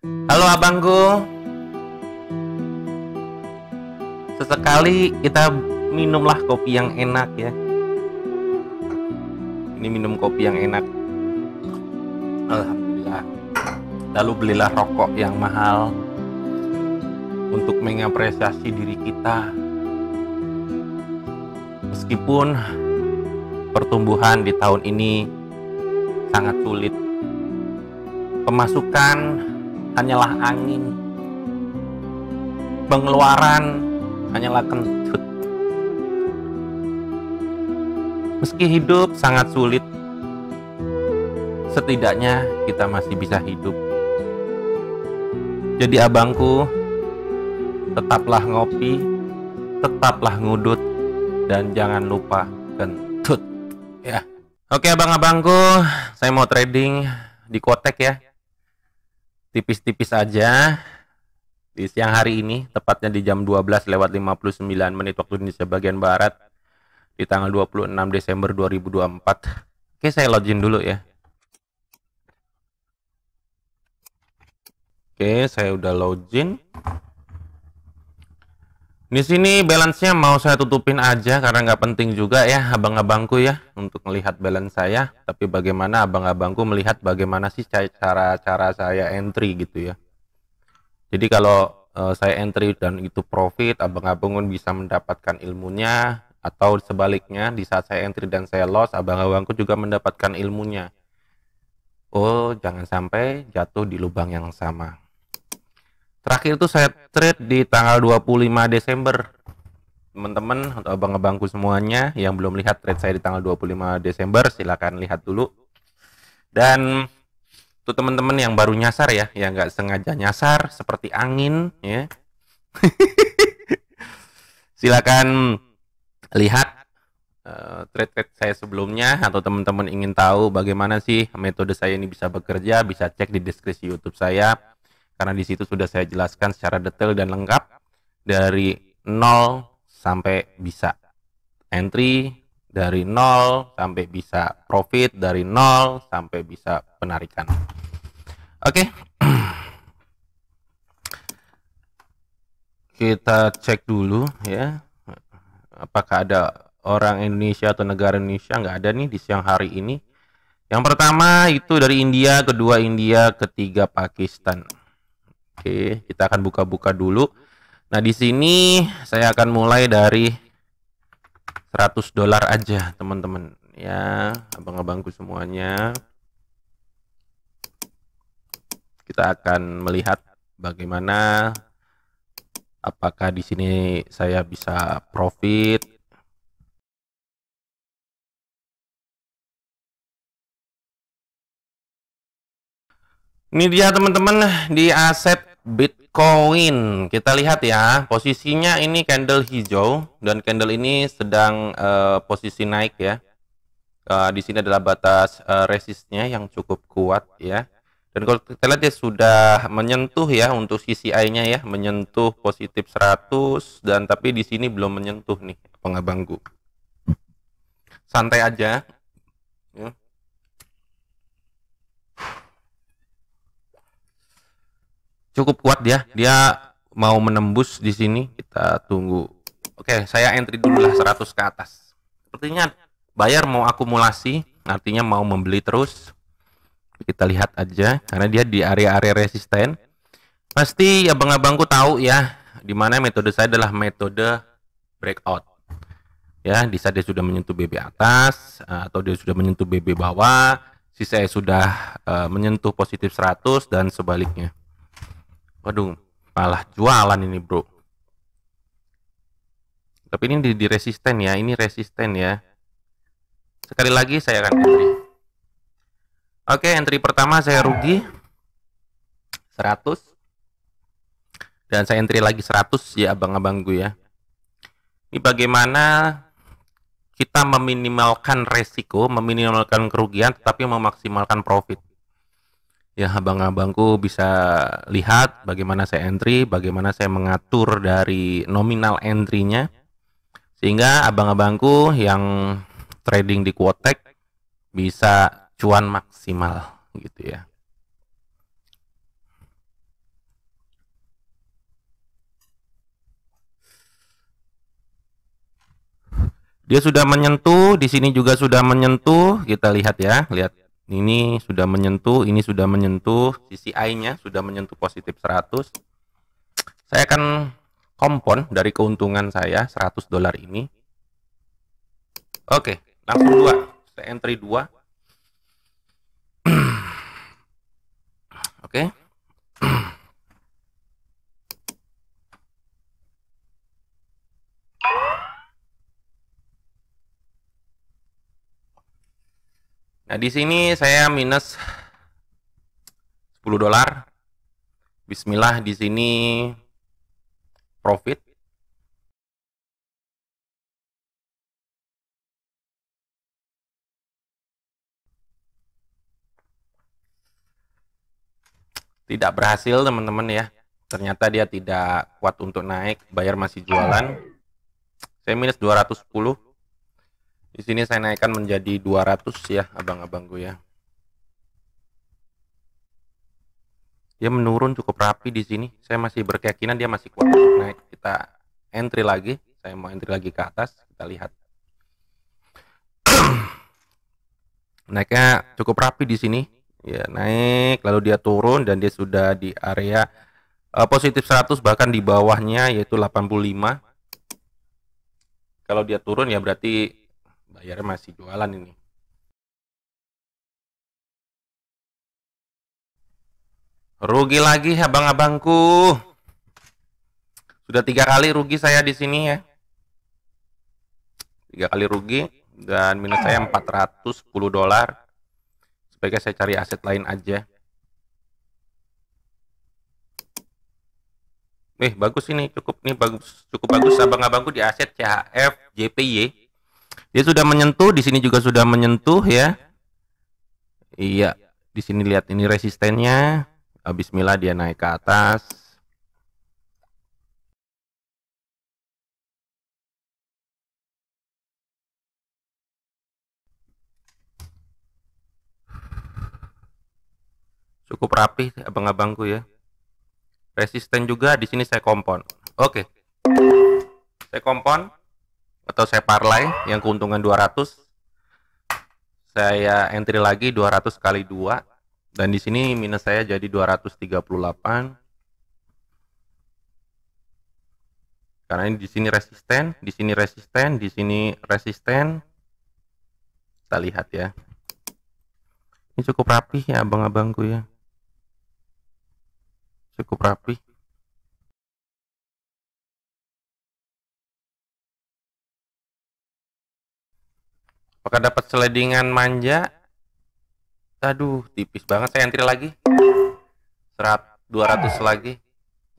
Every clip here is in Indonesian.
Halo abangku, sesekali kita minumlah kopi yang enak ya. Ini minum kopi yang enak. Alhamdulillah. Lalu belilah rokok yang mahal untuk mengapresiasi diri kita. Meskipun pertumbuhan di tahun ini sangat sulit, pemasukan hanyalah angin, pengeluaran hanyalah kentut. Meski hidup sangat sulit, setidaknya kita masih bisa hidup. Jadi abangku, tetaplah ngopi, tetaplah ngudut, dan jangan lupa kentut ya. Oke abang-abangku, saya mau trading di Kotek ya. Tipis-tipis aja di siang hari ini, tepatnya di jam 12:59 waktu Indonesia bagian Barat, di tanggal 26 Desember 2024. Oke, saya login dulu ya. Oke, saya udah login. Di sini balance-nya mau saya tutupin aja karena nggak penting juga ya abang-abangku ya untuk melihat balance saya. Tapi bagaimana abang-abangku melihat bagaimana sih cara saya entry gitu ya. Jadi kalau saya entry dan itu profit, abang-abang pun bisa mendapatkan ilmunya, atau sebaliknya di saat saya entry dan saya loss, abang-abangku juga mendapatkan ilmunya. Oh, jangan sampai jatuh di lubang yang sama. Terakhir itu saya trade di tanggal 25 Desember. Teman-teman, untuk abang-abangku semuanya yang belum lihat trade saya di tanggal 25 Desember, silakan lihat dulu. Dan untuk teman-teman yang baru nyasar ya, yang nggak sengaja nyasar seperti angin ya, silakan lihat trade-trade saya sebelumnya, atau teman-teman ingin tahu bagaimana sih metode saya ini bisa bekerja, bisa cek di deskripsi YouTube saya, karena di situ sudah saya jelaskan secara detail dan lengkap dari 0 sampai bisa entry, dari 0 sampai bisa profit, dari 0 sampai bisa penarikan. Oke. Kita cek dulu ya, apakah ada orang Indonesia atau negara Indonesia. Nggak ada nih di siang hari ini. Yang pertama itu dari India, kedua India, ketiga Pakistan. Oke, kita akan buka-buka dulu. Nah, di sini saya akan mulai dari $100 aja, teman-teman. Ya, abang-abangku semuanya. Kita akan melihat bagaimana, apakah di sini saya bisa profit. Ini dia teman-teman di aset Bitcoin. Kita lihat ya, posisinya ini candle hijau dan candle ini sedang posisi naik ya. Di sini adalah batas resistnya yang cukup kuat ya. Dan kalau kita lihat dia sudah menyentuh ya untuk CCI-nya ya, menyentuh positif 100, dan tapi di sini belum menyentuh nih pengabangku. Santai aja. Ya. Cukup kuat dia mau menembus di sini. Kita tunggu. Oke, saya entry dulu lah 100 ke atas. Sepertinya buyer mau akumulasi, artinya mau membeli terus. Kita lihat aja karena dia di area-area resisten. Pasti abang-abangku tahu ya, dimana metode saya adalah metode breakout. Ya, di saat dia sudah menyentuh BB atas atau dia sudah menyentuh BB bawah, si saya sudah menyentuh positif 100 dan sebaliknya. Waduh, malah jualan ini bro. Tapi ini di resisten ya, ini resisten ya. Sekali lagi saya akan entry. Oke, entry pertama saya rugi 100. Dan saya entry lagi 100 ya abang-abangku ya. Ini bagaimana kita meminimalkan resiko, meminimalkan kerugian, tetapi memaksimalkan profit. Ya abang-abangku bisa lihat bagaimana saya entry, bagaimana saya mengatur dari nominal entry-nya, sehingga abang-abangku yang trading di Quotek bisa cuan maksimal gitu ya. Dia sudah menyentuh, di sini juga sudah menyentuh. Kita lihat ya, lihat ini sudah menyentuh, ini sudah menyentuh, sisi I-nya sudah menyentuh positif 100. Saya akan kompon dari keuntungan saya $100 ini. Oke, langsung 2. Saya entry 2. Oke. Nah, di sini saya minus $10. Bismillah, di sini profit. Tidak berhasil, teman-teman ya. Ternyata dia tidak kuat untuk naik, bayar masih jualan. Saya minus 210. Di sini saya naikkan menjadi 200 ya, abang-abangku ya. Dia menurun cukup rapi di sini. Saya masih berkeyakinan dia masih kuat untuk naik. Kita entry lagi. Saya mau entry lagi ke atas. Kita lihat. Naiknya cukup rapi di sini. Ya, naik lalu dia turun dan dia sudah di area positif 100, bahkan di bawahnya yaitu 85. Kalau dia turun ya berarti bayarnya masih jualan ini. Rugi lagi abang-abangku. Sudah 3 kali rugi saya di sini ya. 3 kali rugi dan minus saya $410. Sebaiknya saya cari aset lain aja. Bagus ini, cukup bagus abang-abangku di aset CHF JPY. Dia sudah menyentuh, di sini juga sudah menyentuh ya. Iya, di sini lihat ini resistennya. Bismillah dia naik ke atas. Cukup rapi abang-abangku ya. Resisten juga di sini saya kompon. Oke. Saya kompon atau saya parlay yang keuntungan 200. Saya entry lagi 200 kali 2 dan di sini minus saya jadi 238. Karena ini di sini resisten, di sini resisten, di sini resisten. Kita lihat ya. Ini cukup rapi ya abang-abangku ya. Cukup rapi. Apakah dapat slidingan manja? Aduh, tipis banget. Saya entry lagi. 200 lagi.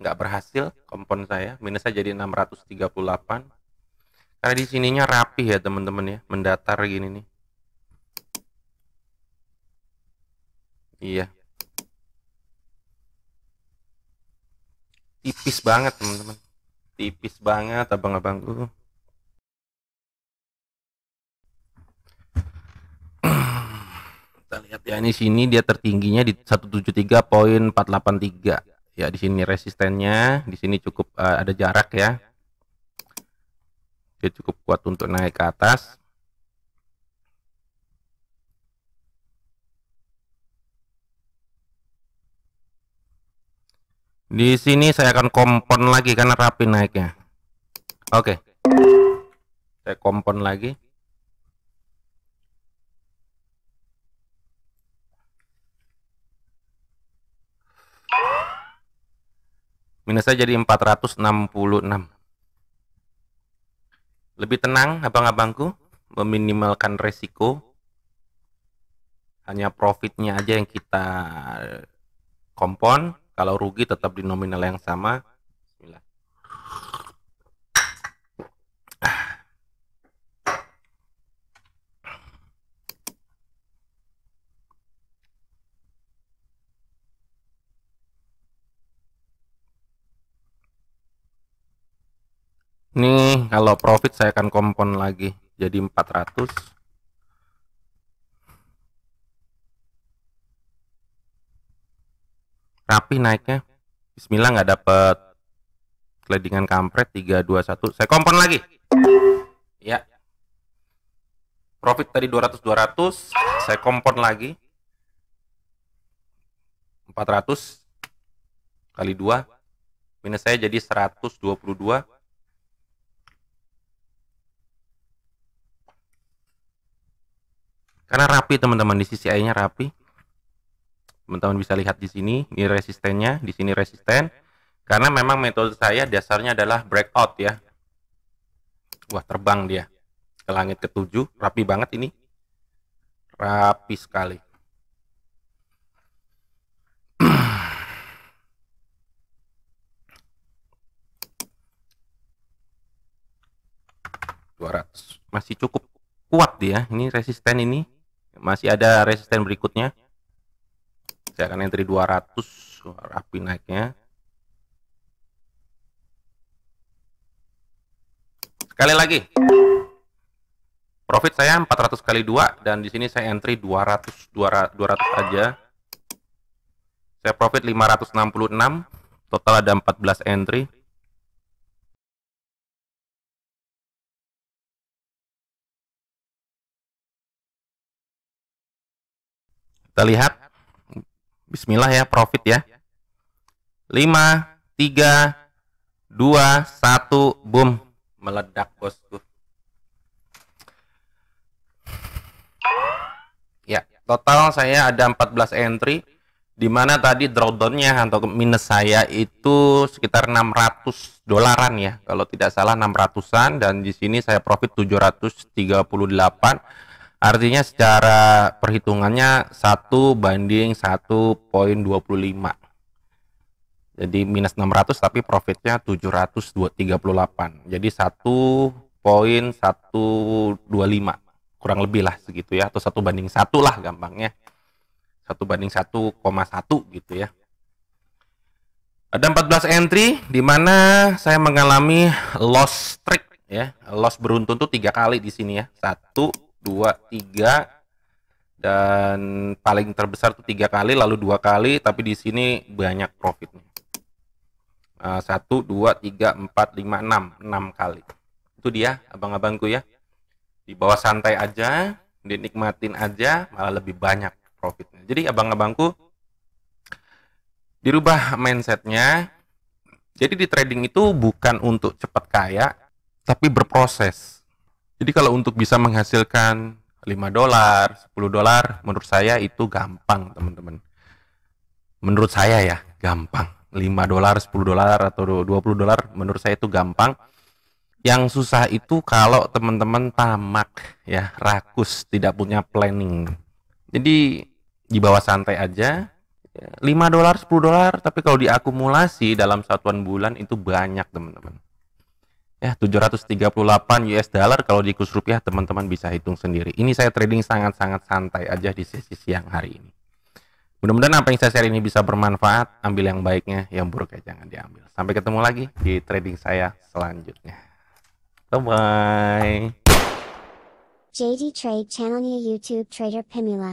Nggak berhasil kompon saya. Minusnya jadi 638. Karena di sininya rapi ya teman-teman ya. Mendatar gini nih. Iya. Tipis banget teman-teman. Tipis banget abang-abangku. Kita lihat ya, ini sini dia tertingginya di 173.483. Ya, di sini resistennya, di sini cukup ada jarak ya. Dia cukup kuat untuk naik ke atas. Di sini saya akan kompon lagi karena rapi naiknya. Oke. Saya kompon lagi. Minusnya jadi 466. Lebih tenang abang-abangku, meminimalkan resiko. Hanya profitnya aja yang kita kompon. Kalau rugi tetap di nominal yang sama. Bismillah. Nih, kalau profit saya akan kompon lagi jadi 400. Rapi naiknya. Bismillah, nggak dapet slidingan kampret. 3, 2, 1. Saya kompon lagi. Ya. Profit tadi 200 saya kompon lagi 400 kali 2, minus saya jadi 122. Karena rapi teman-teman, di sisi I-nya rapi. Teman-teman bisa lihat di sini, ini resistennya, di sini resisten. Karena memang metode saya dasarnya adalah breakout ya. Wah, terbang dia ke langit ke-7, rapi banget ini. Rapi sekali. Masih cukup kuat dia. Ini resisten ini. Masih ada resisten berikutnya. Saya akan entry 200, rapi naiknya. Sekali lagi. Profit saya 400 kali 2 dan di sini saya entry 200 aja. Saya profit 566, total ada 14 entry. Kita lihat. Bismillah ya, profit ya. 5, 3, 2, 1, boom. Meledak bosku. Ya, total saya ada 14 entry. Dimana tadi drawdownnya atau minus saya itu sekitar 600 dolaran ya. Kalau tidak salah 600-an. Dan di sini saya profit 738. Artinya secara perhitungannya 1/1.25. Jadi minus 600 tapi profitnya 738. Jadi 1.125. Kurang lebih lah segitu ya. Atau 1/1 lah gampangnya. 1/1,1 gitu ya. Ada 14 entry di mana saya mengalami loss streak ya. Loss beruntun tuh 3 kali di sini ya. 1, 2, 3 dan paling terbesar tuh 3 kali, lalu 2 kali, tapi di sini banyak profitnya. 1, 2, 3, 4, 5, 6 kali. Itu dia abang-abangku ya. Di bawah santai aja, dinikmatin aja, malah lebih banyak profitnya. Jadi abang-abangku dirubah mindsetnya. Jadi di trading itu bukan untuk cepat kaya, tapi berproses. Jadi kalau untuk bisa menghasilkan 5 dolar, 10 dolar, menurut saya itu gampang, teman-teman. Menurut saya ya, gampang. 5 dolar, 10 dolar, atau 20 dolar, menurut saya itu gampang. Yang susah itu kalau teman-teman tamak, ya, rakus, tidak punya planning. Jadi di bawah santai aja, 5 dolar, 10 dolar, tapi kalau diakumulasi dalam satuan bulan itu banyak, teman-teman. Ya, 738 US dollar kalau di kurs rupiah teman-teman bisa hitung sendiri. Ini saya trading sangat-sangat santai aja di sesi siang hari ini. Mudah-mudahan apa yang saya share ini bisa bermanfaat. Ambil yang baiknya, yang buruknya jangan diambil. Sampai ketemu lagi di trading saya selanjutnya. Bye-bye. JD Trade channelnya YouTube Trader Pemula.